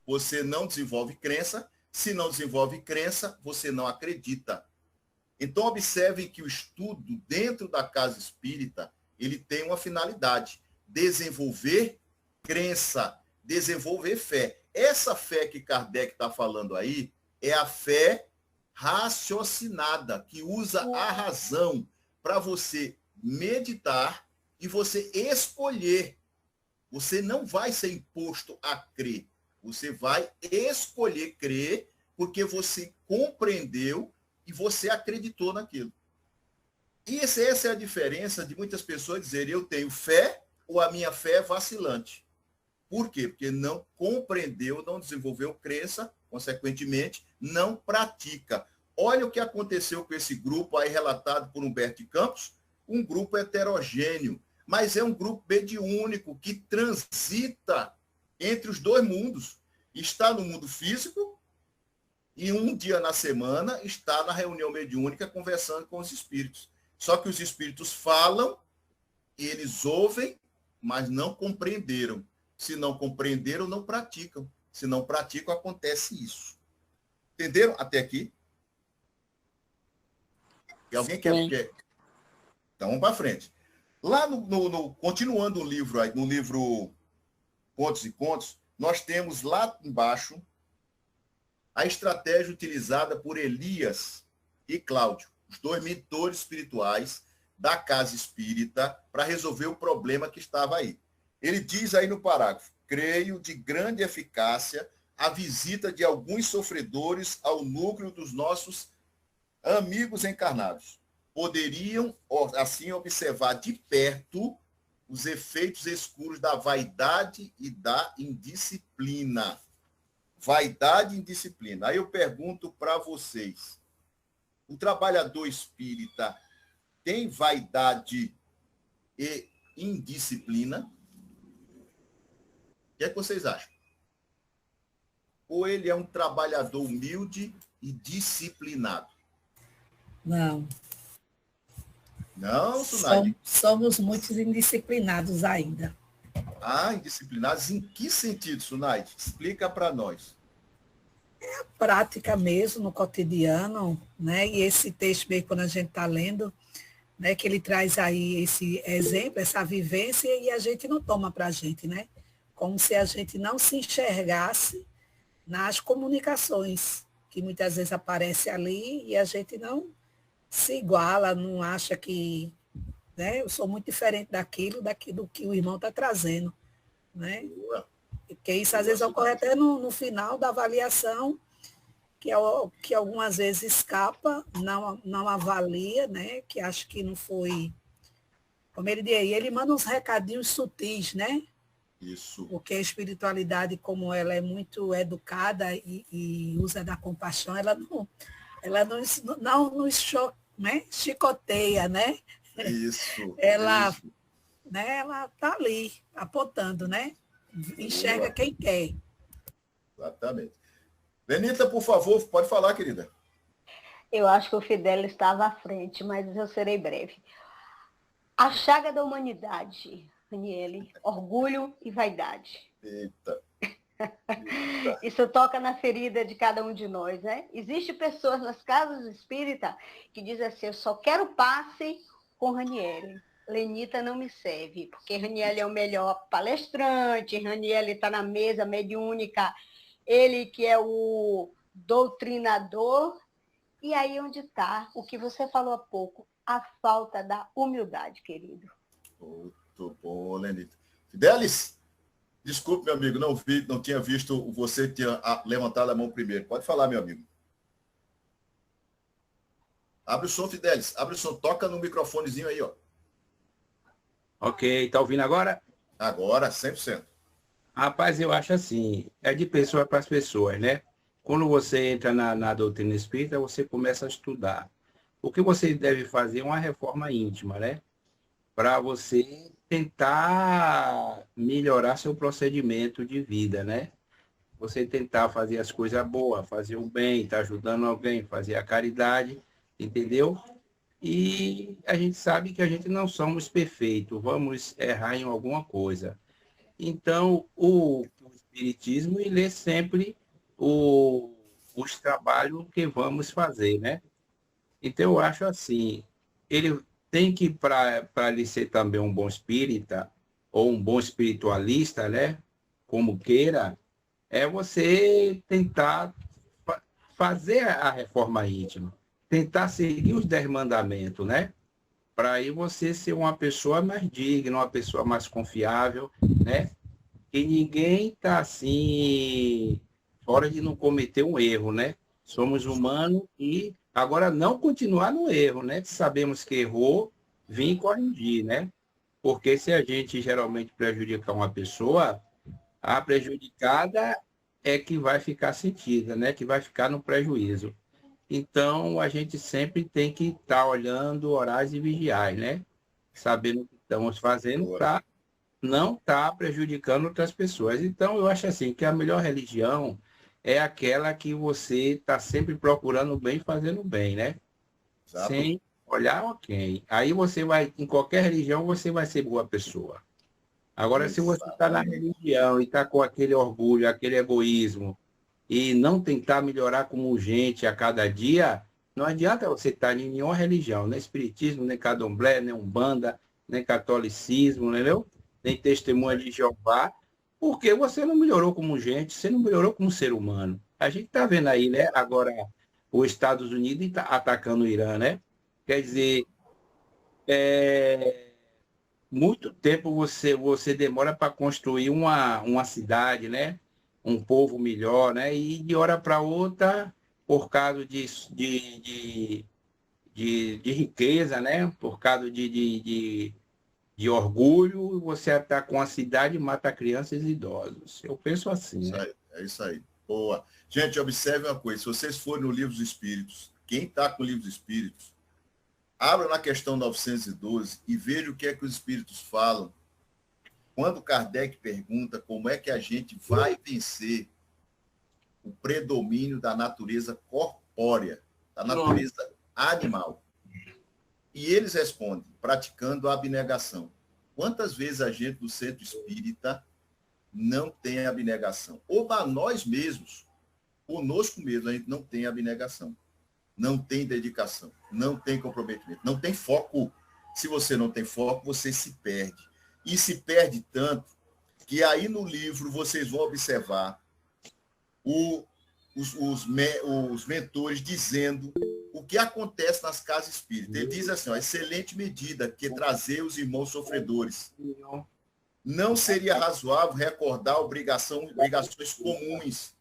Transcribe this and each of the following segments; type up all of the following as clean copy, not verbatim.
você não desenvolve crença. Se não desenvolve crença, você não acredita. Então, observem que o estudo dentro da casa espírita, ele tem uma finalidade: desenvolver crença, desenvolver fé. Essa fé que Kardec está falando aí é a fé raciocinada, que usa a razão para você meditar e você escolher. Você não vai ser imposto a crer. Você vai escolher crer porque você compreendeu e você acreditou naquilo. E essa é a diferença de muitas pessoas dizerem: eu tenho fé ou a minha fé é vacilante. Por quê? Porque não compreendeu, não desenvolveu crença, consequentemente, não pratica. Olha o que aconteceu com esse grupo aí relatado por Humberto de Campos, um grupo heterogêneo, mas é um grupo mediúnico que transita entre os dois mundos. Está no mundo físico e um dia na semana está na reunião mediúnica conversando com os espíritos. Só que os espíritos falam, eles ouvem, mas não compreenderam. Se não compreenderam, não praticam. Se não praticam, acontece isso. Entenderam até aqui? E alguém quer? Então, vamos para frente. Lá continuando o livro, no livro Contos e Contos, nós temos lá embaixo a estratégia utilizada por Elias e Cláudio, os dois mentores espirituais da casa espírita, para resolver o problema que estava aí. Ele diz aí no parágrafo: creio de grande eficácia a visita de alguns sofredores ao núcleo dos nossos amigos encarnados. Poderiam, assim, observar de perto os efeitos escuros da vaidade e da indisciplina. Vaidade e indisciplina. Aí eu pergunto para vocês: o trabalhador espírita tem vaidade e indisciplina? O que é que vocês acham? Ou ele é um trabalhador humilde e disciplinado? Não. Não, Sunaide? Somos muito indisciplinados ainda. Ah, indisciplinados? Em que sentido, Sunaide? Explica para nós. É a prática mesmo, no cotidiano, né? E esse texto mesmo, quando a gente está lendo, né, que ele traz aí esse exemplo, essa vivência, e a gente não toma para a gente, né? Como se a gente não se enxergasse nas comunicações, que muitas vezes aparece ali e a gente não se iguala, não acha que, né, eu sou muito diferente do que o irmão está trazendo, né? Porque isso às vezes ocorre até no final da avaliação, que algumas vezes escapa, não avalia, né? Que acho que não foi, como ele diz aí, ele manda uns recadinhos sutis, né? Isso. Porque a espiritualidade, como ela é muito educada e usa da compaixão, ela não nos né? Chicoteia, né? Isso. Ela isso. Né, ela está ali, apontando, né? Enxerga quem quer. Exatamente. Benita, por favor, pode falar, querida. Eu acho que o Fidel estava à frente, mas eu serei breve. A chaga da humanidade, Raniele, orgulho e vaidade. Eita. Isso toca na ferida de cada um de nós, né? Existem pessoas nas casas espíritas que dizem assim: eu só quero passe com Raniele. Lenita não me serve, porque Raniele é o melhor palestrante, Raniele está na mesa mediúnica, ele que é o doutrinador. E aí onde está o que você falou há pouco, a falta da humildade, querido. Muito bom, Lenita. Fidelis, desculpe, meu amigo, não tinha visto você tinha levantado a mão primeiro. Pode falar, meu amigo. Abre o som, Fidelis. Abre o som. Toca no microfonezinho aí, ó. Ok, tá ouvindo agora? Agora, 100%. Rapaz, eu acho assim, é de pessoa para as pessoas, né? Quando você entra na doutrina espírita, você começa a estudar. O que você deve fazer é uma reforma íntima, né? Para você tentar melhorar seu procedimento de vida, né? Você tentar fazer as coisas boas, fazer o bem, estar ajudando alguém, fazer a caridade, entendeu? E a gente sabe que a gente não somos perfeitos, vamos errar em alguma coisa. Então, o Espiritismo, ele é sempre os trabalhos que vamos fazer, né? Então, eu acho assim, ele tem que, para ele ser também um bom espírita, ou um bom espiritualista, né? Como queira, é você tentar fazer a reforma íntima, tentar seguir os 10 mandamentos, né? Para aí você ser uma pessoa mais digna, uma pessoa mais confiável, né? E ninguém está assim, fora de não cometer um erro, né? Somos humanos e agora não continuar no erro, né? Sabemos que errou, vir corrigir, né? Porque se a gente geralmente prejudicar uma pessoa, a prejudicada é que vai ficar sentida, né? Que vai ficar no prejuízo. Então, a gente sempre tem que estar olhando horários e vigiar, né? Sabendo o que estamos fazendo para não estar prejudicando outras pessoas. Então, eu acho assim que a melhor religião é aquela que você está sempre procurando o bem, fazendo o bem, né? Exato. Sem olhar ok. Aí você vai, em qualquer religião, você vai ser boa pessoa. Agora, se você está na Exatamente. religião e está com aquele orgulho, aquele egoísmo, e não tentar melhorar como gente a cada dia, não adianta você estar em nenhuma religião, nem espiritismo, nem candomblé, nem umbanda, nem catolicismo, entendeu? Nem testemunha de Jeová, porque você não melhorou como gente, você não melhorou como ser humano. A gente está vendo aí, né, agora os Estados Unidos tá atacando o Irã, né? Quer dizer, é, muito tempo você demora para construir uma cidade, né? Um povo melhor, né? E de hora para outra, por causa de riqueza, né? Por causa de orgulho, você ataca uma cidade e mata crianças e idosos. Eu penso assim, Isso né? aí, é isso aí. Boa. Gente, observe uma coisa. Se vocês forem no Livro dos Espíritos, quem está com o Livro dos Espíritos, abra na questão 912 e veja o que é que os Espíritos falam. Quando Kardec pergunta como é que a gente vai vencer o predomínio da natureza corpórea, da natureza animal. E eles respondem, praticando a abnegação. Quantas vezes a gente do centro espírita não tem abnegação? Ou a nós mesmos, conosco mesmo, a gente não tem abnegação, não tem dedicação, não tem comprometimento, não tem foco. Se você não tem foco, você se perde. E se perde tanto que aí no livro vocês vão observar os mentores dizendo o que acontece nas casas espíritas. Ele diz assim, ó, excelente medida que trazer os irmãos sofredores. Não seria razoável recordar obrigações comuns,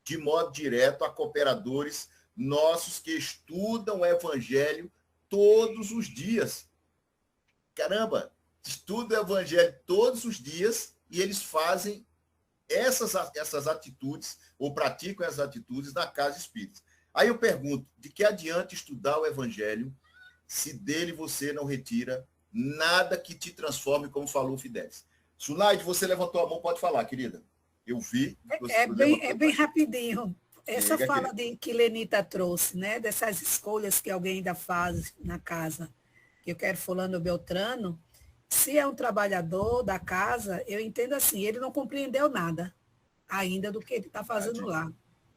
de modo direto, a cooperadores nossos que estudam o evangelho todos os dias. Caramba, estudam o evangelho todos os dias e eles fazem essas atitudes, ou praticam essas atitudes na casa espírita. Aí eu pergunto, de que adianta estudar o evangelho se dele você não retira nada que te transforme, como falou o Fidelis? Sunaide, você levantou a mão, pode falar, querida. Eu vi. É bem rapidinho. Essa Diga, fala que Lenita trouxe, né, dessas escolhas que alguém ainda faz na casa, que eu quero fulano ou Beltrano, se é um trabalhador da casa, eu entendo assim, ele não compreendeu nada ainda do que ele está fazendo lá,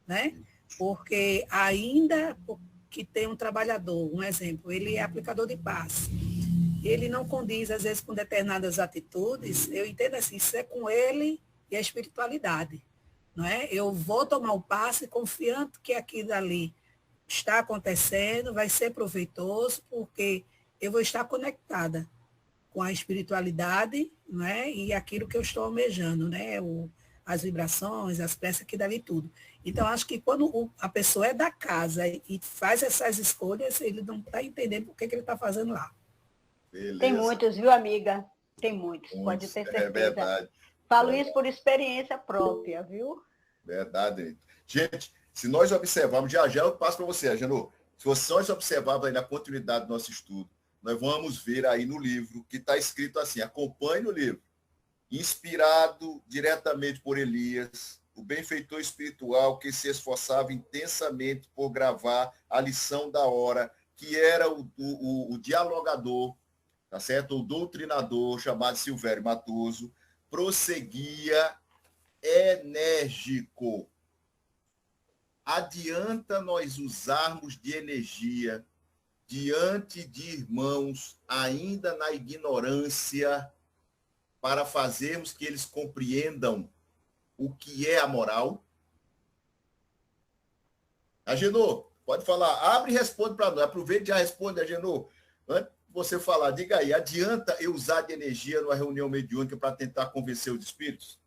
né? Porque ainda que tem um trabalhador, um exemplo, ele é aplicador de passe, ele não condiz, às vezes, com determinadas atitudes, eu entendo assim, isso é com ele e a espiritualidade, não é? Eu vou tomar o passe confiante que aquilo ali está acontecendo, vai ser proveitoso, porque eu vou estar conectada com a espiritualidade, né? E aquilo que eu estou almejando, né? As vibrações, as peças que dali tudo. Então, acho que quando a pessoa é da casa e faz essas escolhas, ele não está entendendo o que ele está fazendo lá. Beleza. Tem muitos, viu, amiga? Tem muitos, pode ter certeza. É verdade. Falo isso por experiência própria, viu? Verdade. Gente, se nós observarmos, já eu passo para você, Agenor. Se nós observarmos aí na continuidade do nosso estudo, nós vamos ver aí no livro que está escrito assim, acompanhe no livro, inspirado diretamente por Elias, o benfeitor espiritual que se esforçava intensamente por gravar a lição da hora, que era o dialogador, tá certo? O doutrinador chamado Silvério Matoso, prosseguia enérgico. Adianta nós usarmos de energia diante de irmãos ainda na ignorância para fazermos que eles compreendam o que é a moral? Agenor, pode falar. Abre e responde para nós. Aproveita e já responde, Agenor. Antes de você falar, diga aí, adianta eu usar de energia numa reunião mediúnica para tentar convencer os espíritos?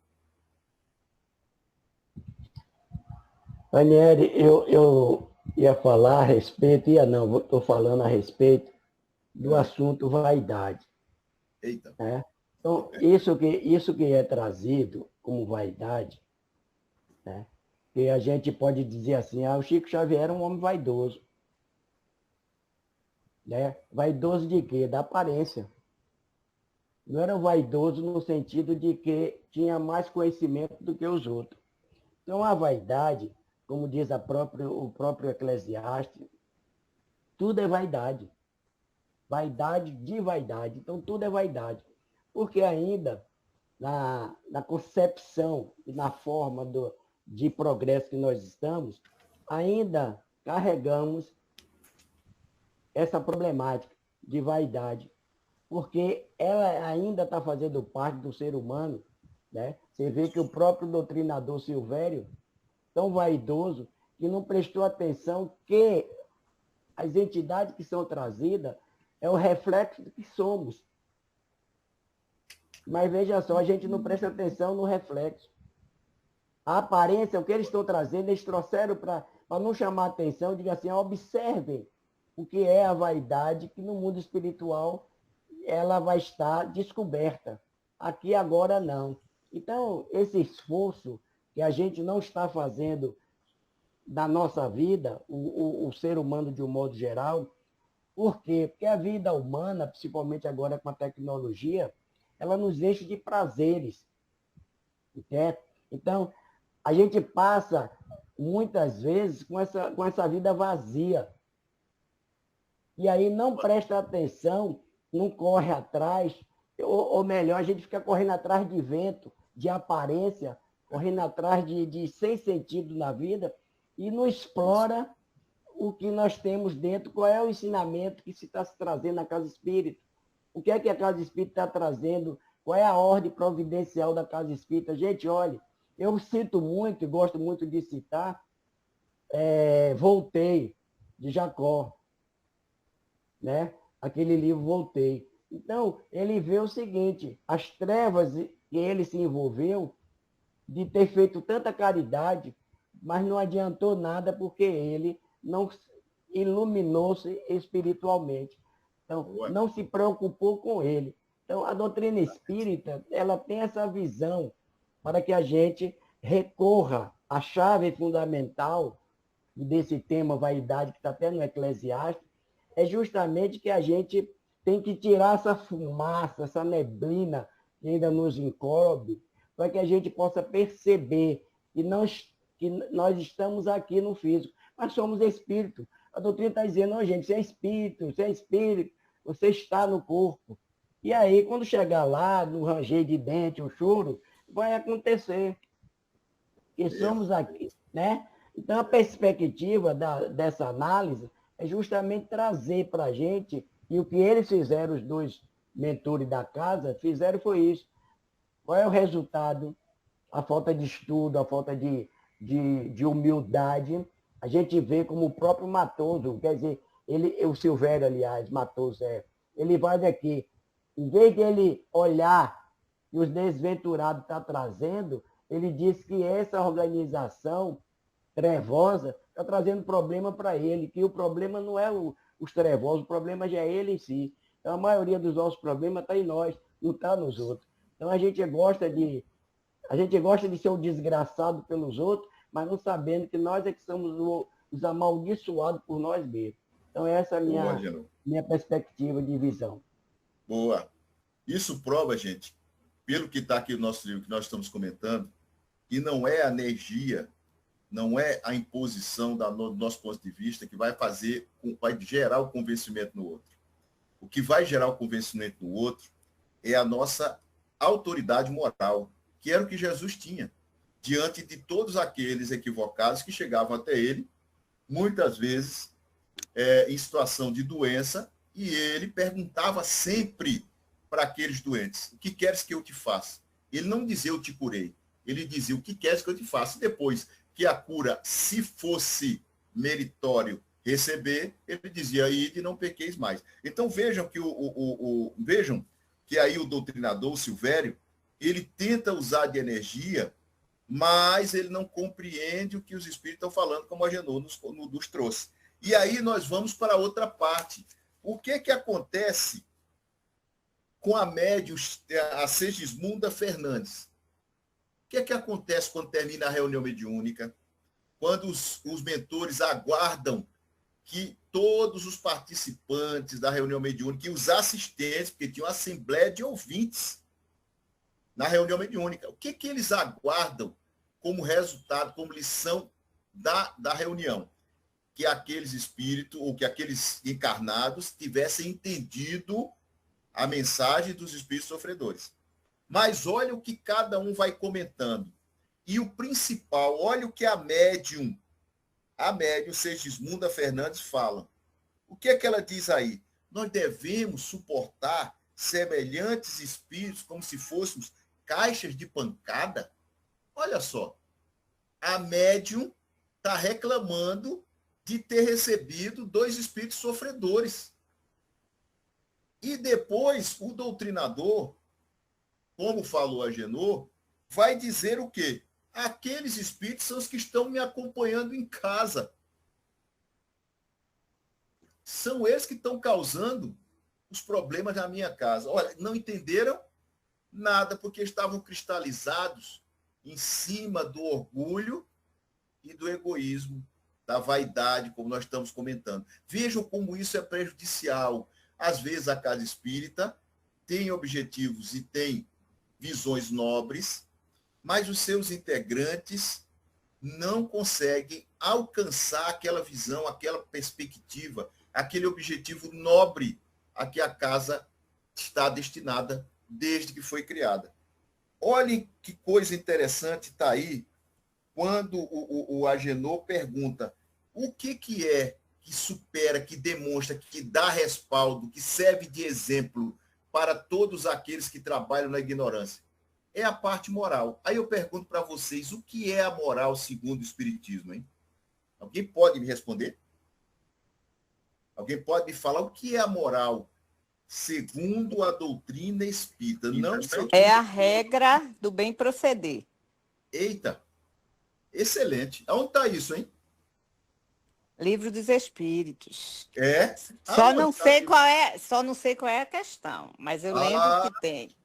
Aniele, eu ia falar a respeito, estou falando a respeito do assunto vaidade. Eita. Né? Então, isso que é trazido como vaidade, né? Que a gente pode dizer assim, o Chico Xavier era um homem vaidoso. Né? Vaidoso de quê? Da aparência. Não era vaidoso no sentido de que tinha mais conhecimento do que os outros. Então, a vaidade, como diz o próprio Eclesiastes, tudo é vaidade. Vaidade de vaidade. Então, tudo é vaidade. Porque ainda, na concepção e na forma de progresso que nós estamos, ainda carregamos essa problemática de vaidade, porque ela ainda está fazendo parte do ser humano. Né? Você vê que o próprio doutrinador Silvério, tão vaidoso, que não prestou atenção que as entidades que são trazidas é o reflexo do que somos. Mas veja só, a gente não presta atenção no reflexo. A aparência, o que eles estão trazendo, eles trouxeram para não chamar atenção, diga assim, observem o que é a vaidade, que no mundo espiritual ela vai estar descoberta. Aqui agora não. Então, esse esforço que a gente não está fazendo na nossa vida, o ser humano de um modo geral, por quê? Porque a vida humana, principalmente agora com a tecnologia, ela nos enche de prazeres. Né? Então, a gente passa, muitas vezes, com essa vida vazia. E aí não presta atenção, não corre atrás, ou melhor, a gente fica correndo atrás de vento, de aparência, correndo atrás de sem sentido na vida, e não explora o que nós temos dentro, qual é o ensinamento que se está se trazendo na Casa Espírita. O que é que a Casa Espírita está trazendo? Qual é a ordem providencial da Casa Espírita? Gente, olha, eu cito muito e gosto muito de citar Voltei, de Jacó. Né? Aquele livro Voltei. Então, ele vê o seguinte, as trevas que ele se envolveu de ter feito tanta caridade, mas não adiantou nada porque ele não iluminou-se espiritualmente. Então, não se preocupou com ele. Então, a doutrina espírita, ela tem essa visão para que a gente recorra à chave fundamental desse tema vaidade, que está até no Eclesiastes, é justamente que a gente tem que tirar essa fumaça, essa neblina que ainda nos encobre, para que a gente possa perceber que nós estamos aqui no físico, mas somos espírito. A doutrina está dizendo, não, gente, você é espírito, você está no corpo. E aí, quando chegar lá, no ranger de dente, o choro, vai acontecer. Que somos aqui, né? Então, a perspectiva dessa análise é justamente trazer para a gente, e o que eles fizeram, os dois mentores da casa, fizeram foi isso. Qual é o resultado? A falta de estudo, a falta de humildade. A gente vê como o próprio Matoso, quer dizer, o Silvério, aliás, Matoso, ele vai daqui, em vez de ele olhar que os desventurados estão trazendo, ele diz que essa organização trevosa está trazendo problema para ele, que o problema não é os trevosos, o problema já é ele em si. Então, a maioria dos nossos problemas está em nós, não está nos outros. Então, a gente gosta de ser um desgraçado pelos outros, mas não sabendo que nós é que somos os amaldiçoados por nós mesmos. Então, essa é a minha perspectiva de visão. Boa. Isso prova, gente, pelo que está aqui no nosso livro, que nós estamos comentando, que não é a energia, não é a imposição do nosso ponto de vista que vai gerar o convencimento no outro. O que vai gerar o convencimento no outro é a nossa autoridade moral, que era o que Jesus tinha, diante de todos aqueles equivocados que chegavam até ele, muitas vezes em situação de doença, e ele perguntava sempre para aqueles doentes: o que queres que eu te faça? Ele não dizia eu te curei, ele dizia o que queres que eu te faça. E depois que a cura, se fosse meritório receber, ele dizia: ide e não pequeis mais. Então vejam que vejam que aí o doutrinador, o Silvério, ele tenta usar de energia, mas ele não compreende o que os espíritos estão falando, como a Agenor nos trouxe. E aí nós vamos para outra parte. O que acontece com a médium, a Segismunda Fernandes? O que acontece quando termina a reunião mediúnica? Quando os mentores aguardam que todos os participantes da reunião mediúnica e os assistentes, porque tinha uma assembleia de ouvintes na reunião mediúnica, o que eles aguardam como resultado, como lição da reunião? Que aqueles espíritos, ou que aqueles encarnados tivessem entendido a mensagem dos espíritos sofredores. Mas olha o que cada um vai comentando. E o principal, olha o que a médium Segismunda Fernandes fala. O que ela diz aí? Nós devemos suportar semelhantes espíritos como se fôssemos caixas de pancada? Olha só, a médium está reclamando de ter recebido 2 espíritos sofredores. E depois o doutrinador, como falou a Agenor, vai dizer o quê? Aqueles espíritos são os que estão me acompanhando em casa. São eles que estão causando os problemas na minha casa. Olha, não entenderam nada, porque estavam cristalizados em cima do orgulho e do egoísmo, da vaidade, como nós estamos comentando. Vejam como isso é prejudicial. Às vezes a casa espírita tem objetivos e tem visões nobres, mas os seus integrantes não conseguem alcançar aquela visão, aquela perspectiva, aquele objetivo nobre a que a casa está destinada desde que foi criada. Olhem que coisa interessante está aí, quando o Agenor pergunta o que é que supera, que demonstra, que dá respaldo, que serve de exemplo para todos aqueles que trabalham na ignorância. É a parte moral. Aí eu pergunto para vocês, o que é a moral segundo o Espiritismo, hein? Alguém pode me responder? Alguém pode me falar o que é a moral segundo a doutrina espírita? Não é a regra do bem proceder. Eita, excelente. Onde está isso, hein? Livro dos Espíritos. É? Só não sei qual é a questão, mas eu lembro que tem.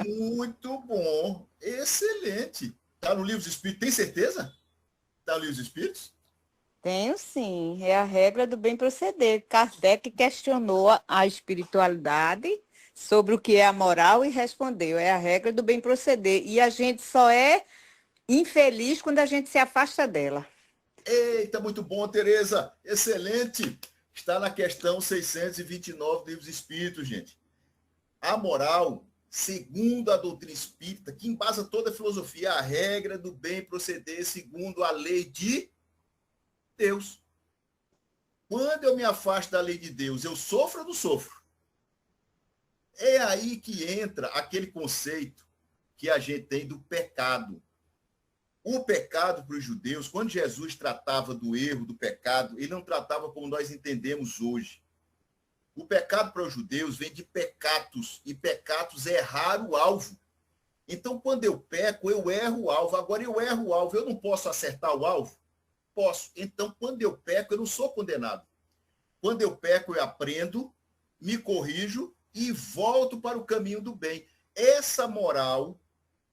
Muito bom. Excelente. Está no Livro dos Espíritos, tem certeza? Está no Livro dos Espíritos? Tenho sim, é a regra do bem proceder. Kardec questionou a espiritualidade sobre o que é a moral e respondeu, é a regra do bem proceder. E a gente só é infeliz quando a gente se afasta dela. Eita, muito bom, Tereza. Excelente. Está na questão 629 do Livro dos Espíritos, gente. A moral, segundo a doutrina espírita, que embasa toda a filosofia, a regra do bem proceder segundo a lei de Deus. Quando eu me afasto da lei de Deus, eu sofro ou não sofro? É aí que entra aquele conceito que a gente tem do pecado. O pecado para os judeus, quando Jesus tratava do erro, do pecado, ele não tratava como nós entendemos hoje. O pecado para os judeus vem de pecatus, e pecatus é errar o alvo. Então, quando eu peco, eu erro o alvo. Agora, eu erro o alvo, eu não posso acertar o alvo? Posso. Então, quando eu peco, eu não sou condenado. Quando eu peco, eu aprendo, me corrijo e volto para o caminho do bem. Essa moral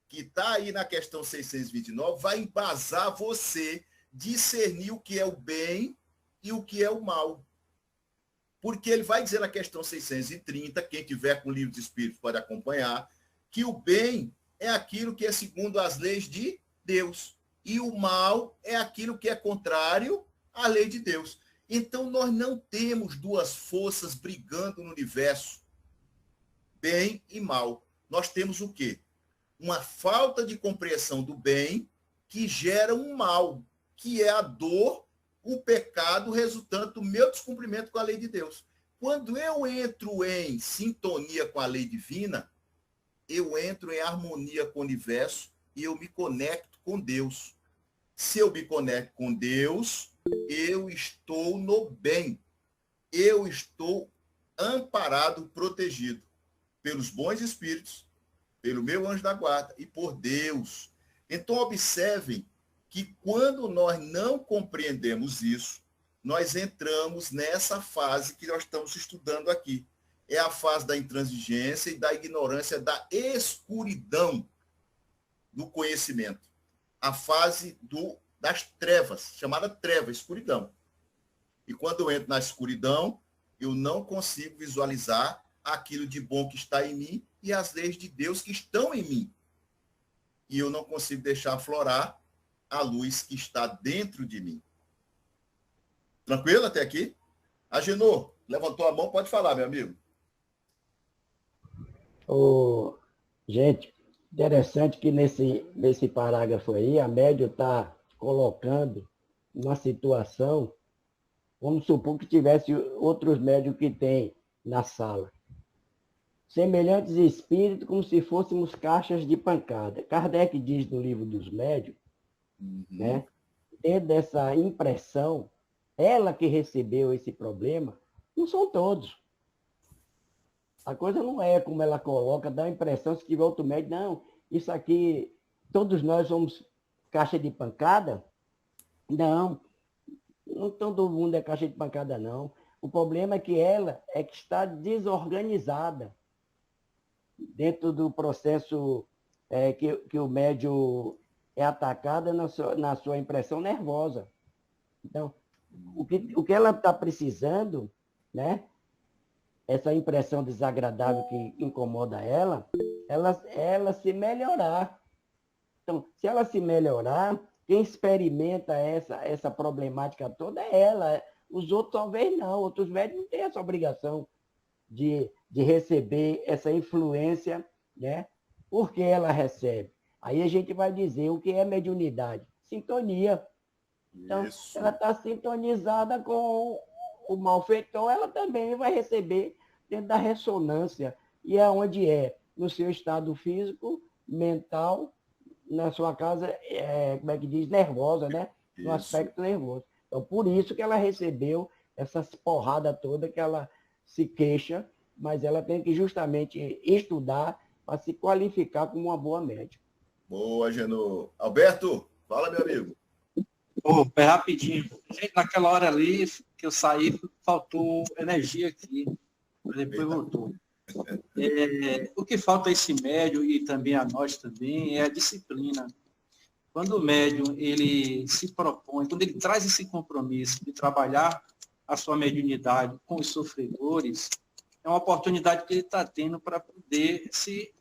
que está aí na questão 629 vai embasar você discernir o que é o bem e o que é o mal. Porque ele vai dizer na questão 630, quem tiver com o Livro dos Espíritos pode acompanhar, que o bem é aquilo que é segundo as leis de Deus. E o mal é aquilo que é contrário à lei de Deus. Então, nós não temos duas forças brigando no universo, bem e mal. nós temos o quê? Uma falta de compreensão do bem que gera um mal, que é a dor, o pecado resultante do meu descumprimento com a lei de Deus. Quando eu entro em sintonia com a lei divina, eu entro em harmonia com o universo e eu me conecto com Deus. Se eu me conecto com Deus, eu estou no bem. Eu estou amparado, protegido pelos bons espíritos, pelo meu anjo da guarda e por Deus. Então, observem que quando nós não compreendemos isso, nós entramos nessa fase que nós estamos estudando aqui. É a fase da intransigência e da ignorância, da escuridão do conhecimento. A fase das trevas, chamada treva, escuridão. E quando eu entro na escuridão, eu não consigo visualizar aquilo de bom que está em mim e as leis de Deus que estão em mim. E eu não consigo deixar aflorar a luz que está dentro de mim. Tranquilo até aqui? Agenor, levantou a mão, pode falar, meu amigo. Gente, interessante que nesse parágrafo aí, a médium está colocando uma situação, vamos supor que tivesse outros médiums que tem na sala. Semelhantes espíritos como se fôssemos caixas de pancada. Kardec diz no livro dos médiuns, né? Dentro dessa impressão, ela que recebeu esse problema, não são todos. A coisa não é como ela coloca, dá a impressão, se tiver outro médico, não, isso aqui, todos nós somos caixa de pancada. Não todo mundo é caixa de pancada, não. O problema é que ela é que está desorganizada dentro do processo que o médium é atacado na sua impressão nervosa. Então, o que ela está precisando, né? Essa impressão desagradável que incomoda ela se melhorar. Então, se ela se melhorar, quem experimenta essa problemática toda é ela. Os outros talvez não. Outros médicos não têm essa obrigação de receber essa influência, né? Porque ela recebe. Aí a gente vai dizer o que é mediunidade. Sintonia. Então, Isso. ela está sintonizada com o malfeitor, ela também vai receber dentro da ressonância. E é onde é? No seu estado físico, mental, na sua casa, como é que diz? Nervosa, né? No Isso. aspecto nervoso. Então, por isso que ela recebeu essas porradas todas que ela se queixa, mas ela tem que justamente estudar para se qualificar como uma boa médica. Boa, Genô. Alberto, fala, meu amigo. É rapidinho. Gente, naquela hora ali que eu saí, faltou energia aqui. Depois voltou. O que falta a esse médium e também a nós também é a disciplina. Quando o médium ele se propõe, quando ele traz esse compromisso de trabalhar a sua mediunidade com os sofredores, é uma oportunidade que ele está tendo para poder se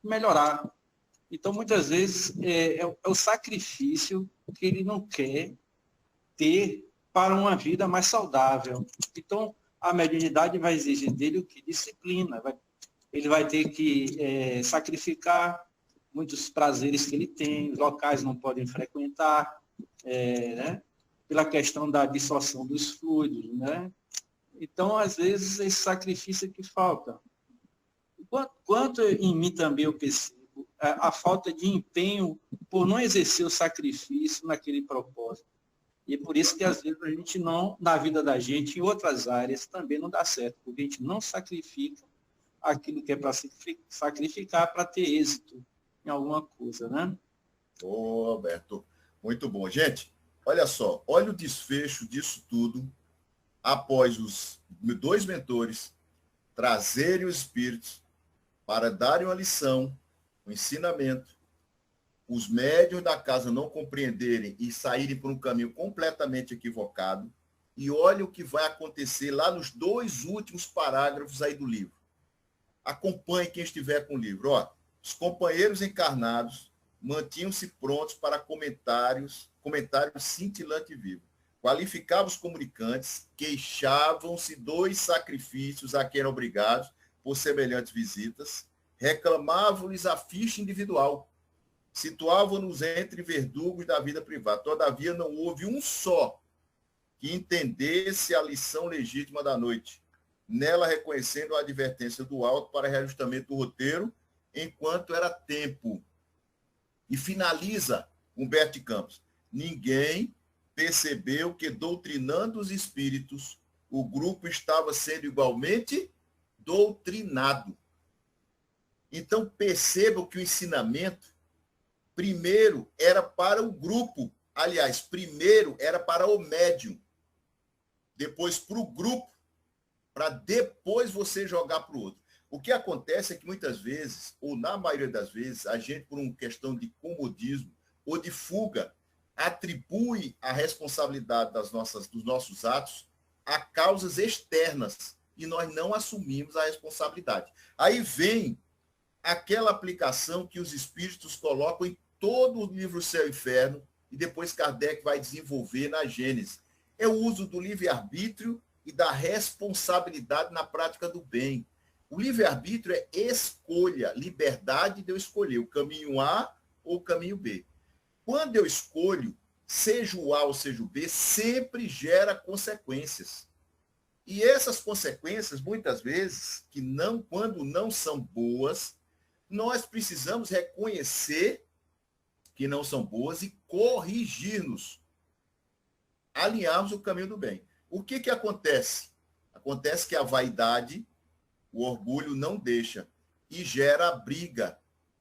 melhorar. Então, muitas vezes, é o sacrifício que ele não quer ter para uma vida mais saudável. Então, a mediunidade vai exigir dele o que? Disciplina. Ele vai ter que sacrificar muitos prazeres que ele tem, os locais não podem frequentar, né? Pela questão da dissorção dos fluidos, né? Então, às vezes, esse sacrifício é que falta. Quanto em mim também eu percebo a falta de empenho por não exercer o sacrifício naquele propósito. E é por isso que, às vezes, a gente não, na vida da gente, em outras áreas, também não dá certo, porque a gente não sacrifica aquilo que é para sacrificar para ter êxito em alguma coisa, né? Ô, Alberto, muito bom. Gente, olha só, olha o desfecho disso tudo após os 2 mentores trazerem os espíritos para darem uma lição, um ensinamento, os médiuns da casa não compreenderem e saírem por um caminho completamente equivocado. E olha o que vai acontecer lá nos 2 últimos parágrafos aí do livro. Acompanhe quem estiver com o livro. Ó, os companheiros encarnados mantinham-se prontos para comentários cintilantes e vivos. Qualificavam os comunicantes, queixavam-se dos sacrifícios a quem eram obrigados por semelhantes visitas, reclamavam-lhes a ficha individual, situavam-nos entre verdugos da vida privada. Todavia, não houve um só que entendesse a lição legítima da noite, nela reconhecendo a advertência do alto para reajustamento do roteiro, enquanto era tempo. E finaliza Humberto de Campos. Ninguém percebeu que, doutrinando os espíritos, o grupo estava sendo igualmente doutrinado. Então, percebam que o ensinamento, primeiro, era para o grupo. Aliás, primeiro era para o médium. Depois para o grupo, para depois você jogar para o outro. O que acontece é que muitas vezes, ou na maioria das vezes, a gente, por uma questão de comodismo ou de fuga, atribui a responsabilidade dos nossos atos a causas externas e nós não assumimos a responsabilidade. Aí vem aquela aplicação que os espíritos colocam em todo o livro Céu e Inferno e depois Kardec vai desenvolver na Gênesis. É o uso do livre-arbítrio e da responsabilidade na prática do bem. O livre-arbítrio é escolha, liberdade de eu escolher o caminho A ou o caminho B. Quando eu escolho, seja o A ou seja o B, sempre gera consequências. E essas consequências, muitas vezes, quando não são boas, nós precisamos reconhecer que não são boas e corrigir-nos, alinharmos o caminho do bem. O que acontece? Acontece que a vaidade, o orgulho não deixa e gera a briga,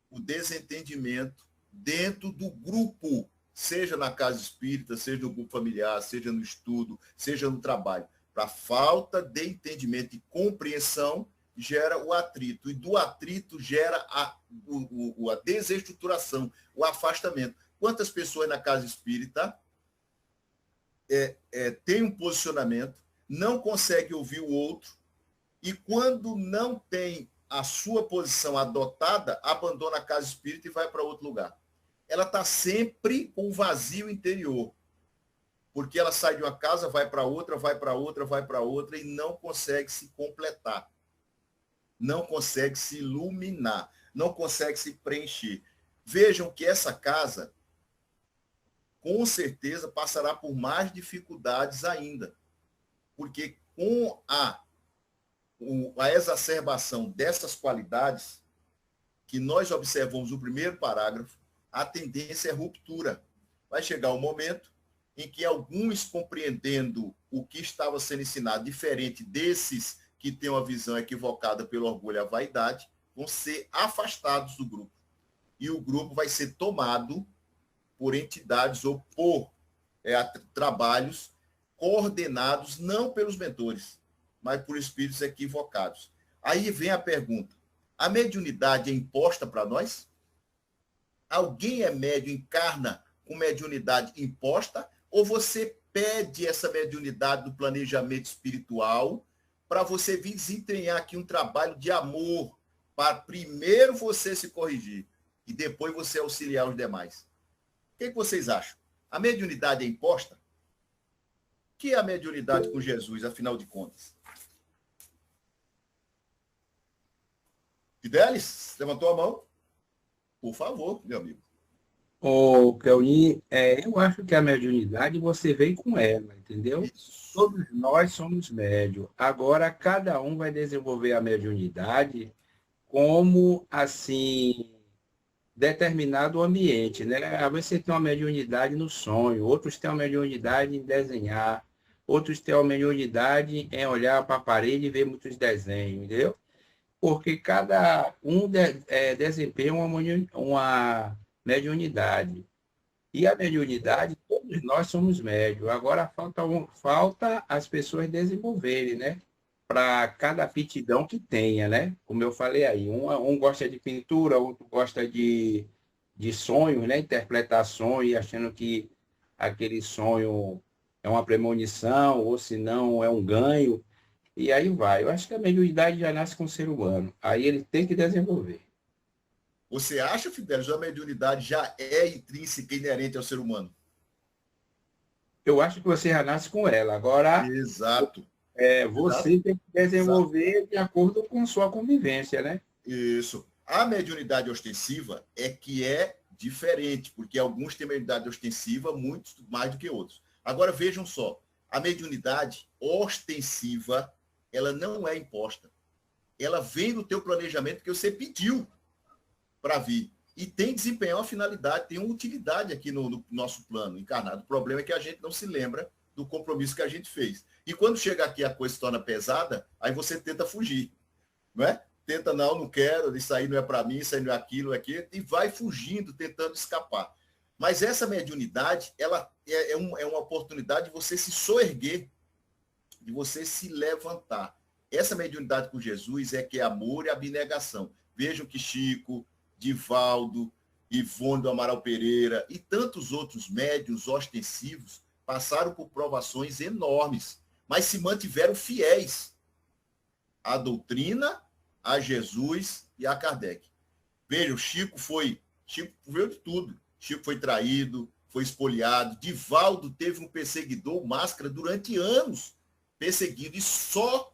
o desentendimento dentro do grupo, seja na casa espírita, seja no grupo familiar, seja no estudo, seja no trabalho. Para falta de entendimento e compreensão, gera o atrito. E do atrito gera a desestruturação, o afastamento. Quantas pessoas na casa espírita têm um posicionamento, não conseguem ouvir o outro, e quando não tem a sua posição adotada, abandona a casa espírita e vai para outro lugar. Ela está sempre com um vazio interior, porque ela sai de uma casa, vai para outra, vai para outra, vai para outra, e não consegue se completar, não consegue se iluminar, não consegue se preencher. Vejam que essa casa, com certeza, passará por mais dificuldades ainda, porque com a exacerbação dessas qualidades, que nós observamos no primeiro parágrafo, a tendência é ruptura. Vai chegar um momento em que alguns, compreendendo o que estava sendo ensinado, diferente desses que têm uma visão equivocada pelo orgulho e a vaidade, vão ser afastados do grupo. E o grupo vai ser tomado por entidades ou por trabalhos coordenados não pelos mentores, mas por espíritos equivocados. Aí vem a pergunta: a mediunidade é imposta para nós? Alguém é médium, encarna com mediunidade imposta? Ou você pede essa mediunidade do planejamento espiritual para você vir desempenhar aqui um trabalho de amor, para primeiro você se corrigir e depois você auxiliar os demais? O que vocês acham? A mediunidade é imposta? O que é a mediunidade com Jesus, afinal de contas? Fidelis, levantou a mão? Por favor, meu amigo. Ô, Kelly, eu acho que a mediunidade você vem com ela, entendeu? Isso. Todos nós somos médios. Agora, cada um vai desenvolver a mediunidade como, assim, determinado ambiente, né? Às vezes você tem uma mediunidade no sonho, outros têm uma mediunidade em desenhar, outros têm uma mediunidade em olhar para a parede e ver muitos desenhos, entendeu? Porque cada um desempenha uma mediunidade. E a mediunidade, todos nós somos médios. Agora falta as pessoas desenvolverem, né? Para cada aptidão que tenha, né? Como eu falei aí, um gosta de pintura, outro gosta de sonhos, né? Interpretar sonhos, achando que aquele sonho é uma premonição, ou se não é um ganho. E aí vai. Eu acho que a mediunidade já nasce com o ser humano. Aí ele tem que desenvolver. Você acha, Fidelis, que a mediunidade já é intrínseca e inerente ao ser humano? Eu acho que você já nasce com ela. Agora, Exato. Você tem que desenvolver de acordo com sua convivência, né? Isso. A mediunidade ostensiva é que é diferente, porque alguns têm mediunidade ostensiva, muitos mais do que outros. Agora, vejam só, a mediunidade ostensiva, ela não é imposta. Ela vem do teu planejamento que você pediu para vir. E tem desempenhar uma finalidade, tem uma utilidade aqui no nosso plano encarnado. O problema é que a gente não se lembra do compromisso que a gente fez. E quando chega aqui a coisa se torna pesada, aí você tenta fugir, não é? Tenta, não quero, isso aí não é para mim, isso aí não é aquilo, é aquilo, e vai fugindo, tentando escapar. Mas essa mediunidade, ela é uma oportunidade de você se soerguer, de você se levantar. Essa mediunidade com Jesus é que é amor e abnegação. Vejam que Chico, Divaldo, Ivone do Amaral Pereira e tantos outros médiuns ostensivos passaram por provações enormes, mas se mantiveram fiéis à doutrina, a Jesus e a Kardec. Vejam, Chico veio de tudo. Chico foi traído, foi espoliado. Divaldo teve um perseguidor, Máscara, durante anos, perseguido, e só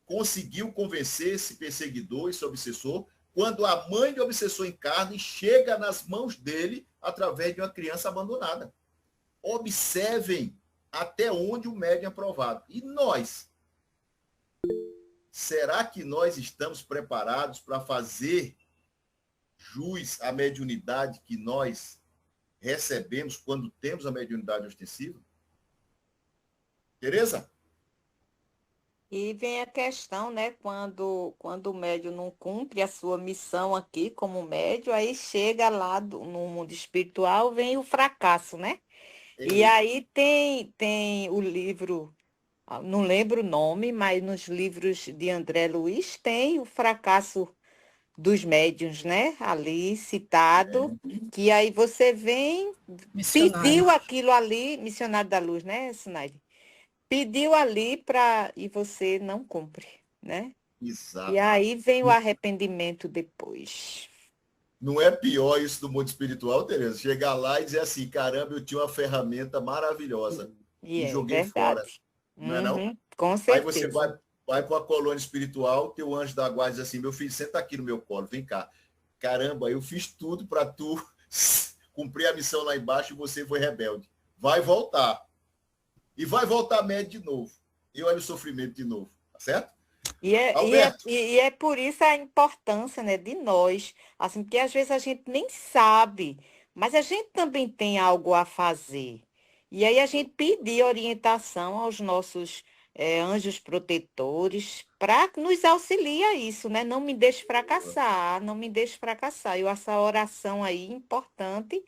conseguiu convencer esse perseguidor, esse obsessor, quando a mãe do obsessor encarna e chega nas mãos dele através de uma criança abandonada. Observem até onde o médium é provado. E nós? Será que nós estamos preparados para fazer jus à mediunidade que nós recebemos quando temos a mediunidade ostensiva? Tereza? E vem a questão, né, quando o médium não cumpre a sua missão aqui como médium, aí chega lá no mundo espiritual, vem o fracasso, né? E aí tem o livro, não lembro o nome, mas nos livros de André Luiz tem o fracasso dos médiuns, né? Ali citado, que aí você vem, pediu aquilo ali, missionário da luz, né, Sinaide? Pediu ali e você não cumpre, né? Exato. E aí vem o arrependimento depois. Não é pior isso do mundo espiritual, Tereza? Chegar lá e dizer assim, caramba, eu tinha uma ferramenta maravilhosa e joguei fora. Não é não? Com certeza. Aí você vai para a colônia espiritual, teu anjo da guarda diz assim, meu filho, senta aqui no meu colo, vem cá. Caramba, eu fiz tudo para tu cumprir a missão lá embaixo e você foi rebelde. Vai voltar. E vai voltar médio de novo. E olha o sofrimento de novo, tá certo? E é por isso a importância, né, de nós, assim, porque às vezes a gente nem sabe, mas a gente também tem algo a fazer. E aí a gente pedir orientação aos nossos anjos protetores para nos auxiliar isso, né? Não me deixe fracassar, não me deixe fracassar. E essa oração aí importante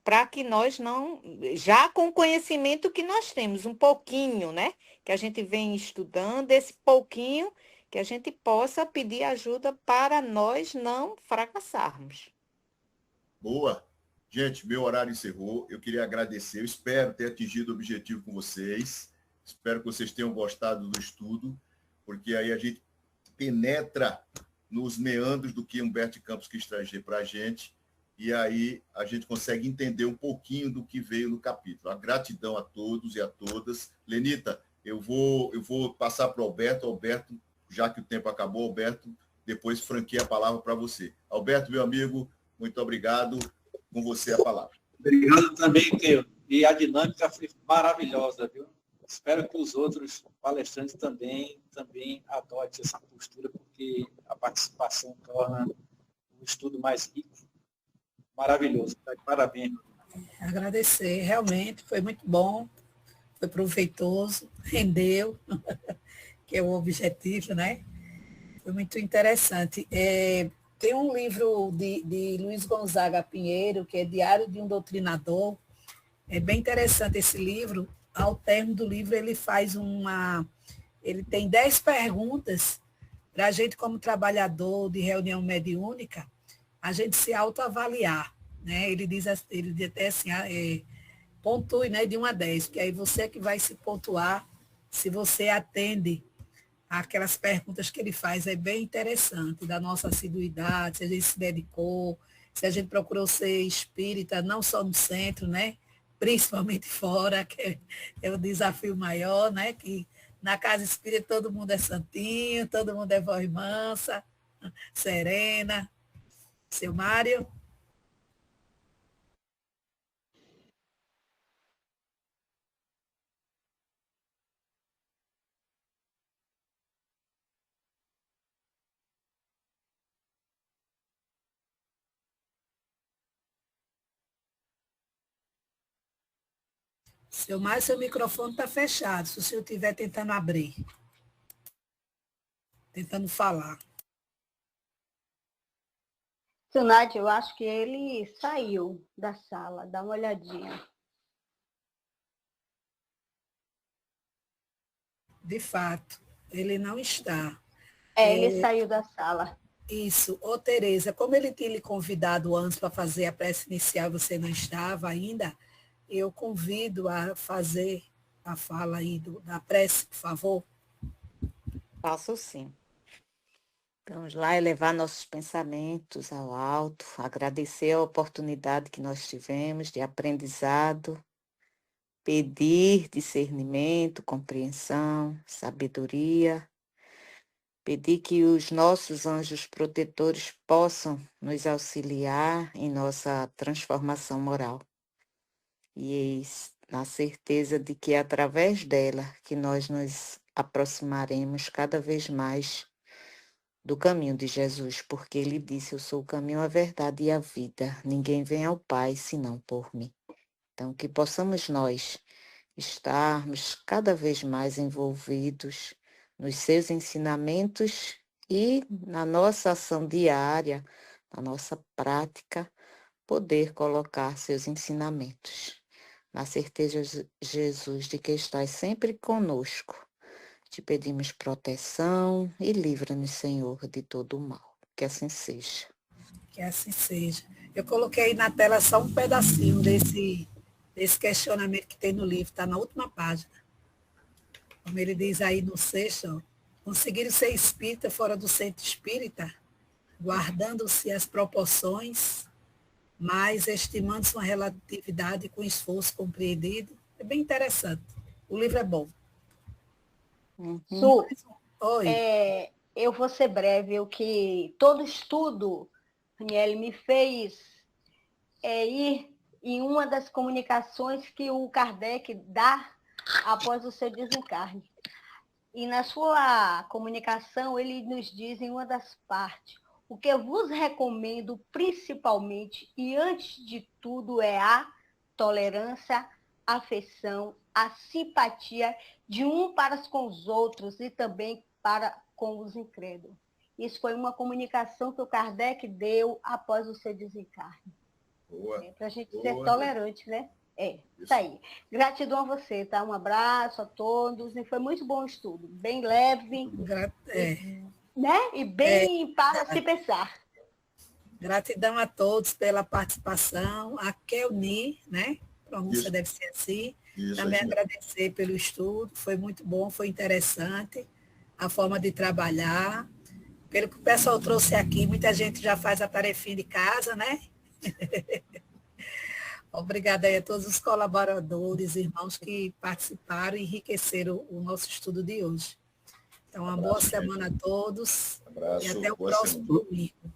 para que nós não, já com o conhecimento que nós temos, um pouquinho, né? Que a gente vem estudando, esse pouquinho, que a gente possa pedir ajuda para nós não fracassarmos. Boa. Gente, meu horário encerrou. Eu queria agradecer. Eu espero ter atingido o objetivo com vocês. Espero que vocês tenham gostado do estudo, porque aí a gente penetra nos meandros do que Humberto de Campos quis trazer para a gente. E aí a gente consegue entender um pouquinho do que veio no capítulo. A gratidão a todos e a todas. Lenita, eu vou passar para o Alberto. Alberto, já que o tempo acabou, Alberto, depois franqueia a palavra para você. Alberto, meu amigo, muito obrigado. Com você a palavra. Obrigado também, Teo. E a dinâmica foi maravilhosa, viu? Espero que os outros palestrantes também adotem essa postura, porque a participação torna o estudo mais rico. Maravilhoso. Parabéns. Agradecer, realmente foi muito bom, foi proveitoso, rendeu, que é o objetivo, né? Foi muito interessante. Tem um livro de Luiz Gonzaga Pinheiro, que é Diário de um Doutrinador. É bem interessante esse livro. Ao término do livro, ele faz ele tem 10 perguntas para a gente, como trabalhador de reunião mediúnica, a gente se autoavaliar, né? Ele diz até assim, pontue, né, de 1 a 10, porque aí você é que vai se pontuar se você atende aquelas perguntas que ele faz. É bem interessante, da nossa assiduidade, se a gente se dedicou, se a gente procurou ser espírita, não só no centro, né? Principalmente fora, que é o desafio maior, né? Que na casa espírita todo mundo é santinho, todo mundo é voz mansa, serena. Seu Mário? Seu Mário, seu microfone está fechado, se o senhor estiver tentando abrir, tentando falar. Seu Nádia, eu acho que ele saiu da sala. Dá uma olhadinha. De fato, ele não está. Ele saiu da sala. Isso. Ô, Tereza, como ele tinha lhe convidado antes para fazer a prece inicial e você não estava ainda, eu convido a fazer a fala aí da prece, por favor. Faço sim. Vamos lá elevar nossos pensamentos ao alto, agradecer a oportunidade que nós tivemos de aprendizado, pedir discernimento, compreensão, sabedoria, pedir que os nossos anjos protetores possam nos auxiliar em nossa transformação moral. E na certeza de que é através dela que nós nos aproximaremos cada vez mais do caminho de Jesus, porque ele disse, eu sou o caminho, a verdade e a vida. Ninguém vem ao Pai senão por mim. Então, que possamos nós estarmos cada vez mais envolvidos nos seus ensinamentos e na nossa ação diária, na nossa prática, poder colocar seus ensinamentos. Na certeza, Jesus, de que estás sempre conosco. Te pedimos proteção e livra-nos, Senhor, de todo o mal. Que assim seja. Que assim seja. Eu coloquei aí na tela só um pedacinho desse questionamento que tem no livro, está na última página. Como ele diz aí no sexto, ó, conseguir ser espírita fora do centro espírita, guardando-se as proporções, mas estimando sua relatividade com esforço compreendido. É bem interessante. O livro é bom. Su, Oi. eu vou ser breve. O que todo estudo, Daniele, me fez ir em uma das comunicações que o Kardec dá após o seu desencarne. E na sua comunicação, ele nos diz em uma das partes, o que eu vos recomendo principalmente e antes de tudo é a tolerância, a afeição, a simpatia de um para com os outros e também para com os incrédulos. Isso foi uma comunicação que o Kardec deu após o seu desencarne. Para a gente ser tolerante, né? Isso aí. Gratidão a você, tá? Um abraço a todos. E foi muito bom o estudo. Bem leve. Né? E bem para se pensar. Gratidão a todos pela participação. A Kelni, né? Pronúncia deve ser assim. Isso, também agradecer pelo estudo. Foi muito bom, foi interessante. A forma de trabalhar. Pelo que o pessoal trouxe aqui, muita gente já faz a tarefinha de casa, né? Obrigada aí a todos os colaboradores, irmãos que participaram e enriqueceram o nosso estudo de hoje. Então, uma boa semana a todos e até o próximo domingo.